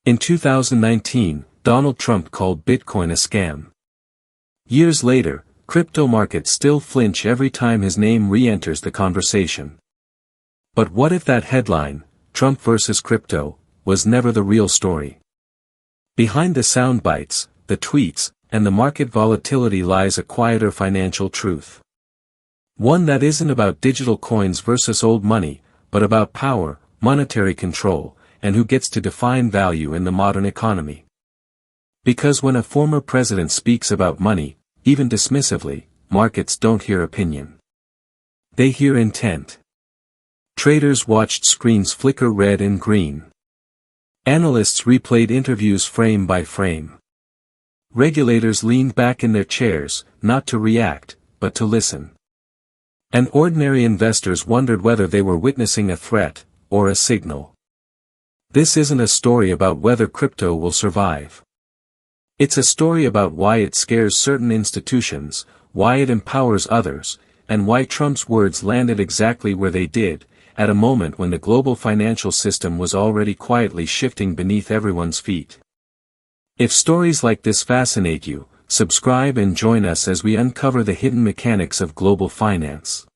In 2019, Donald Trump called Bitcoin a scam. Years later, crypto markets still flinch every time his name re-enters the conversation. But what if that headline, Trump versus crypto, was never the real story? Behind the sound bites, the tweets, and the market volatility lies a quieter financial truth. One that isn't about digital coins versus old money, but about power, monetary control, and who gets to define value in the modern economy. Because when a former president speaks about money, even dismissively, markets don't hear opinion. They hear intent. Traders watched screens flicker red and green. Analysts replayed interviews frame by frame. Regulators leaned back in their chairs, not to react, but to listen. And ordinary investors wondered whether they were witnessing a threat, or a signal. This isn't a story about whether crypto will survive. It's a story about why it scares certain institutions, why it empowers others, and why Trump's words landed exactly where they did, at a moment when the global financial system was already quietly shifting beneath everyone's feet. If stories like this fascinate you, subscribe and join us as we uncover the hidden mechanics of global finance.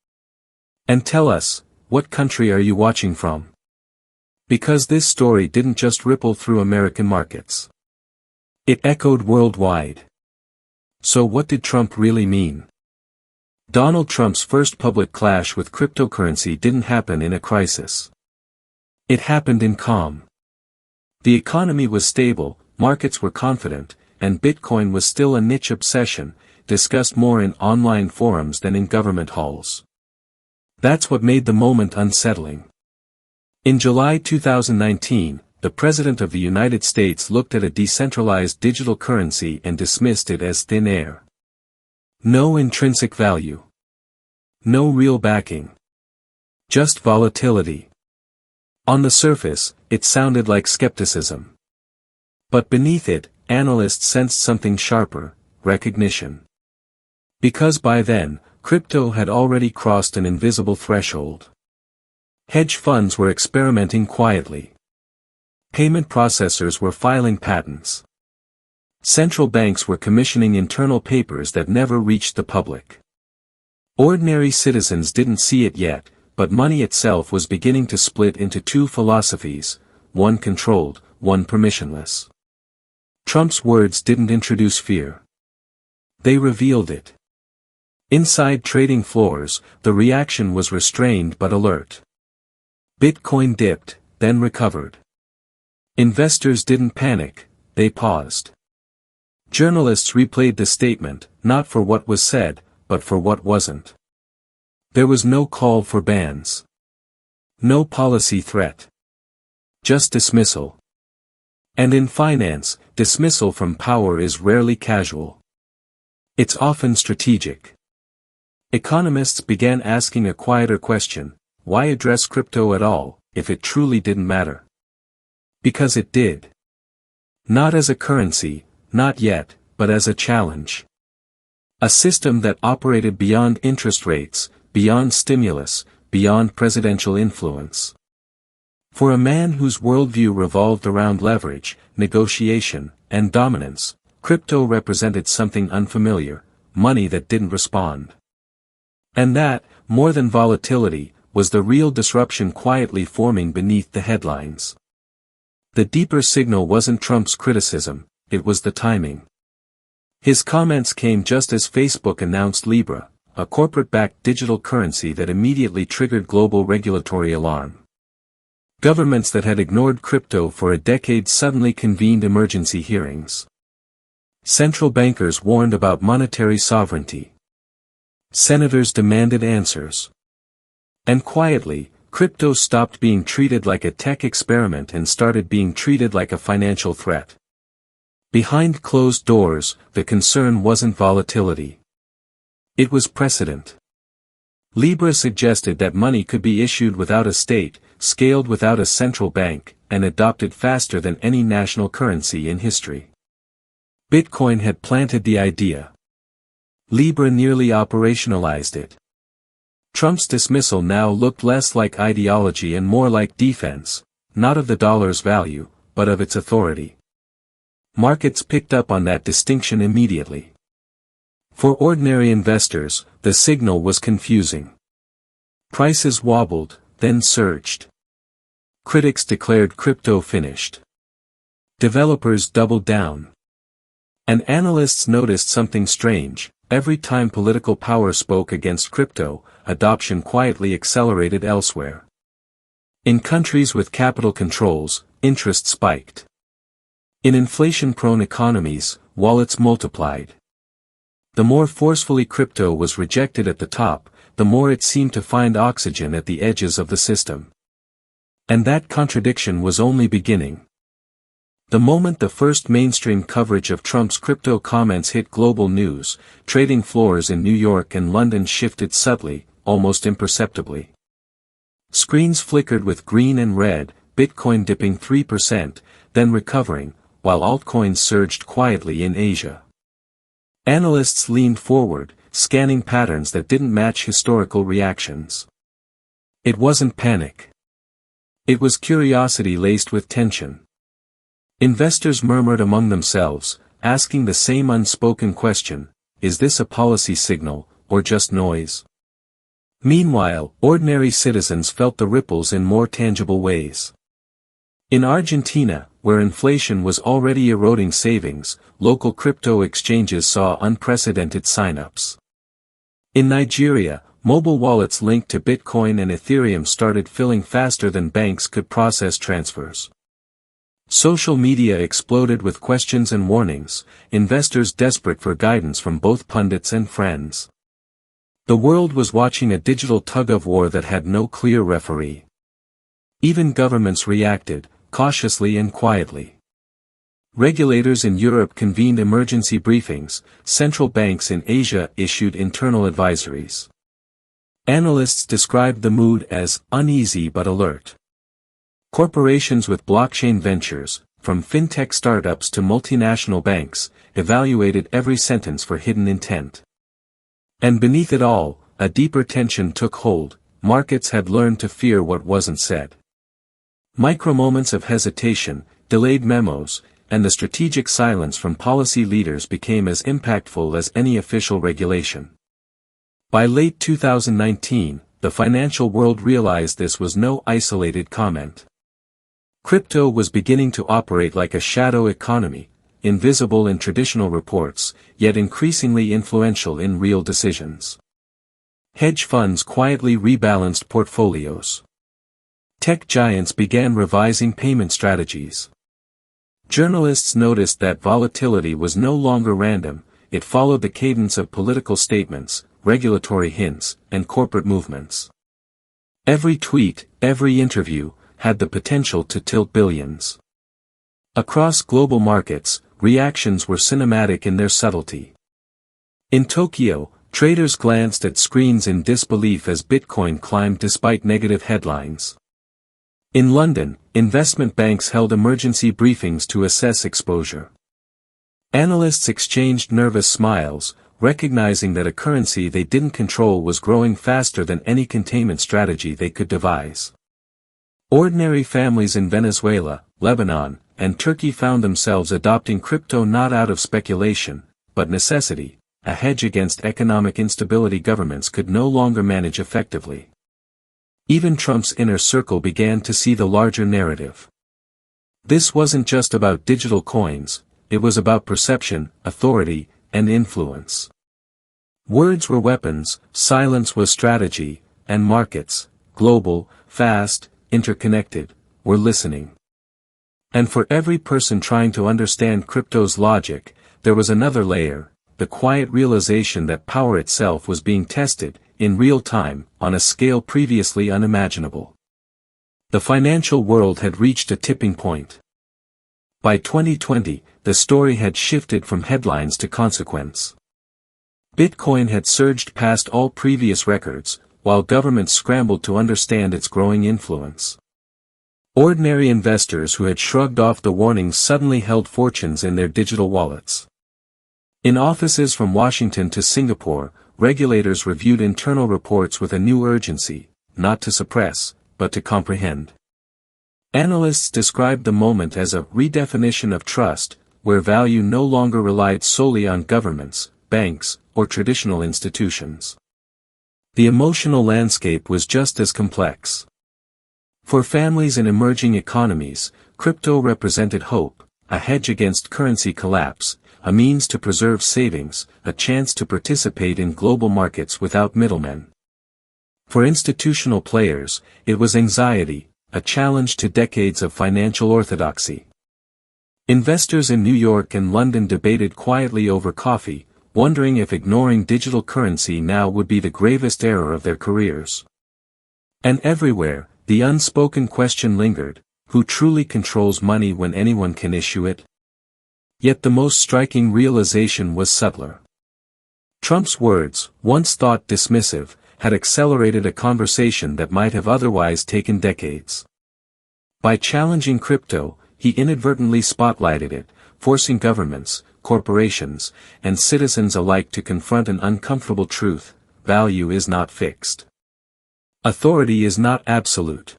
And tell us, what country are you watching from? Because this story didn't just ripple through American markets. It echoed worldwide. So what did Trump really mean? Donald Trump's first public clash with cryptocurrency didn't happen in a crisis. It happened in calm. The economy was stable, markets were confident, and Bitcoin was still a niche obsession, discussed more in online forums than in government halls. That's what made the moment unsettling. In July 2019, the President of the United States looked at a decentralized digital currency and dismissed it as thin air. No intrinsic value. No real backing. Just volatility. On the surface, it sounded like skepticism. But beneath it, analysts sensed something sharper, recognition. Because by then, crypto had already crossed an invisible threshold. Hedge funds were experimenting quietly. Payment processors were filing patents. Central banks were commissioning internal papers that never reached the public. Ordinary citizens didn't see it yet, but money itself was beginning to split into two philosophies, one controlled, one permissionless. Trump's words didn't introduce fear. They revealed it. Inside trading floors, the reaction was restrained but alert. Bitcoin dipped, then recovered. Investors didn't panic, they paused. Journalists replayed the statement, not for what was said, but for what wasn't. There was no call for bans. No policy threat. Just dismissal. And in finance, dismissal from power is rarely casual. It's often strategic. Economists began asking a quieter question: why address crypto at all, if it truly didn't matter? Because it did. Not as a currency, not yet, but as a challenge. A system that operated beyond interest rates, beyond stimulus, beyond presidential influence. For a man whose worldview revolved around leverage, negotiation, and dominance, crypto represented something unfamiliar, money that didn't respond. And that, more than volatility, was the real disruption quietly forming beneath the headlines. The deeper signal wasn't Trump's criticism, it was the timing. His comments came just as Facebook announced Libra, a corporate-backed digital currency that immediately triggered global regulatory alarm. Governments that had ignored crypto for a decade suddenly convened emergency hearings. Central bankers warned about monetary sovereignty. Senators demanded answers. And quietly, crypto stopped being treated like a tech experiment and started being treated like a financial threat. Behind closed doors, the concern wasn't volatility. It was precedent. Libra suggested that money could be issued without a state, scaled without a central bank, and adopted faster than any national currency in history. Bitcoin had planted the idea. Libra nearly operationalized it. Trump's dismissal now looked less like ideology and more like defense, not of the dollar's value, but of its authority. Markets picked up on that distinction immediately. For ordinary investors, the signal was confusing. Prices wobbled, then surged. Critics declared crypto finished. Developers doubled down. And analysts noticed something strange: every time political power spoke against crypto, adoption quietly accelerated elsewhere. In countries with capital controls, interest spiked. In inflation-prone economies, wallets multiplied. The more forcefully crypto was rejected at the top, the more it seemed to find oxygen at the edges of the system. And that contradiction was only beginning. The moment the first mainstream coverage of Trump's crypto comments hit global news, trading floors in New York and London shifted subtly, almost imperceptibly. Screens flickered with green and red, Bitcoin dipping 3%, then recovering, while altcoins surged quietly in Asia. Analysts leaned forward, scanning patterns that didn't match historical reactions. It wasn't panic. It was curiosity laced with tension. Investors murmured among themselves, asking the same unspoken question: is this a policy signal, or just noise? Meanwhile, ordinary citizens felt the ripples in more tangible ways. In Argentina, where inflation was already eroding savings, local crypto exchanges saw unprecedented sign-ups. In Nigeria, mobile wallets linked to Bitcoin and Ethereum started filling faster than banks could process transfers. Social media exploded with questions and warnings, investors desperate for guidance from both pundits and friends. The world was watching a digital tug-of-war that had no clear referee. Even governments reacted, cautiously and quietly. Regulators in Europe convened emergency briefings, central banks in Asia issued internal advisories. Analysts described the mood as uneasy but alert. Corporations with blockchain ventures, from fintech startups to multinational banks, evaluated every sentence for hidden intent. And beneath it all, a deeper tension took hold: markets had learned to fear what wasn't said. Micro-moments of hesitation, delayed memos, and the strategic silence from policy leaders became as impactful as any official regulation. By late 2019, the financial world realized this was no isolated comment. Crypto was beginning to operate like a shadow economy, invisible in traditional reports, yet increasingly influential in real decisions. Hedge funds quietly rebalanced portfolios. Tech giants began revising payment strategies. Journalists noticed that volatility was no longer random, it followed the cadence of political statements, regulatory hints, and corporate movements. Every tweet, every interview, had the potential to tilt billions. Across global markets, reactions were cinematic in their subtlety. In Tokyo, traders glanced at screens in disbelief as Bitcoin climbed despite negative headlines. In London, investment banks held emergency briefings to assess exposure. Analysts exchanged nervous smiles, recognizing that a currency they didn't control was growing faster than any containment strategy they could devise. Ordinary families in Venezuela, Lebanon, and Turkey found themselves adopting crypto not out of speculation, but necessity, a hedge against economic instability governments could no longer manage effectively. Even Trump's inner circle began to see the larger narrative. This wasn't just about digital coins, it was about perception, authority, and influence. Words were weapons, silence was strategy, and markets, global, fast, interconnected, were listening. And for every person trying to understand crypto's logic, there was another layer, the quiet realization that power itself was being tested, in real time, on a scale previously unimaginable. The financial world had reached a tipping point. By 2020, the story had shifted from headlines to consequence. Bitcoin had surged past all previous records, while governments scrambled to understand its growing influence. Ordinary investors who had shrugged off the warnings suddenly held fortunes in their digital wallets. In offices from Washington to Singapore, regulators reviewed internal reports with a new urgency, not to suppress, but to comprehend. Analysts described the moment as a redefinition of trust, where value no longer relied solely on governments, banks, or traditional institutions. The emotional landscape was just as complex. For families in emerging economies, crypto represented hope, a hedge against currency collapse, a means to preserve savings, a chance to participate in global markets without middlemen. For institutional players, it was anxiety, a challenge to decades of financial orthodoxy. Investors in New York and London debated quietly over coffee, wondering if ignoring digital currency now would be the gravest error of their careers. And everywhere, the unspoken question lingered: who truly controls money when anyone can issue it? Yet the most striking realization was subtler. Trump's words, once thought dismissive, had accelerated a conversation that might have otherwise taken decades. By challenging crypto, he inadvertently spotlighted it, forcing governments, corporations, and citizens alike to confront an uncomfortable truth: value is not fixed. Authority is not absolute.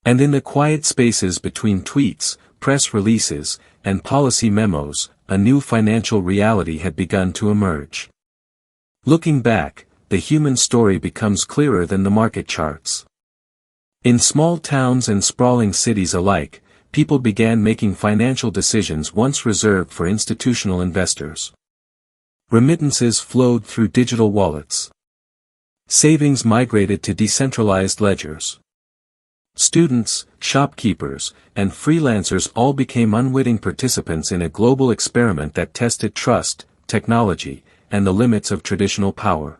And in the quiet spaces between tweets, press releases, and policy memos, a new financial reality had begun to emerge. Looking back, the human story becomes clearer than the market charts. In small towns and sprawling cities alike, people began making financial decisions once reserved for institutional investors. Remittances flowed through digital wallets. Savings migrated to decentralized ledgers. Students, shopkeepers, and freelancers all became unwitting participants in a global experiment that tested trust, technology, and the limits of traditional power.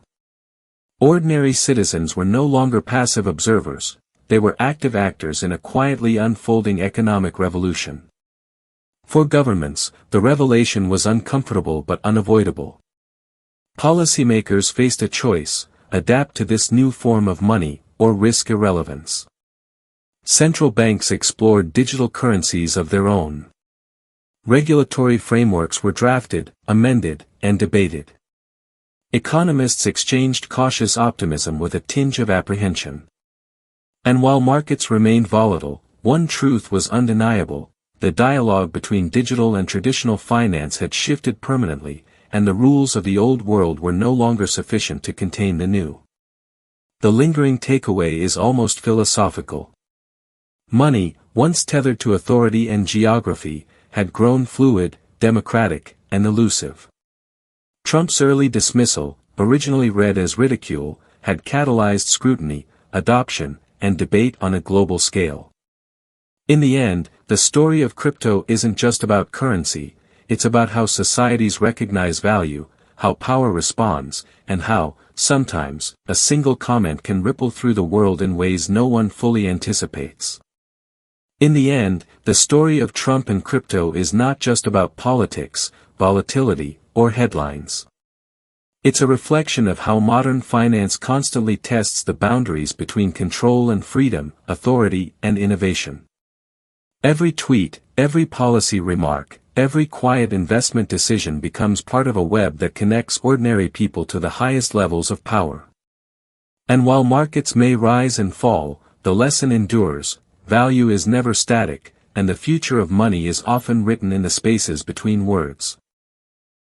Ordinary citizens were no longer passive observers, they were active actors in a quietly unfolding economic revolution. For governments, the revelation was uncomfortable but unavoidable. Policymakers faced a choice: adapt to this new form of money, or risk irrelevance. Central banks explored digital currencies of their own. Regulatory frameworks were drafted, amended, and debated. Economists exchanged cautious optimism with a tinge of apprehension. And while markets remained volatile, one truth was undeniable: the dialogue between digital and traditional finance had shifted permanently, and the rules of the old world were no longer sufficient to contain the new. The lingering takeaway is almost philosophical. Money, once tethered to authority and geography, had grown fluid, democratic, and elusive. Trump's early dismissal, originally read as ridicule, had catalyzed scrutiny, adoption, and debate on a global scale. In the end, the story of crypto isn't just about currency, it's about how societies recognize value, how power responds, and how, sometimes, a single comment can ripple through the world in ways no one fully anticipates. In the end, the story of Trump and crypto is not just about politics, volatility, or headlines. It's a reflection of how modern finance constantly tests the boundaries between control and freedom, authority and innovation. Every tweet, every policy remark, every quiet investment decision becomes part of a web that connects ordinary people to the highest levels of power. And while markets may rise and fall, the lesson endures: value is never static, and the future of money is often written in the spaces between words.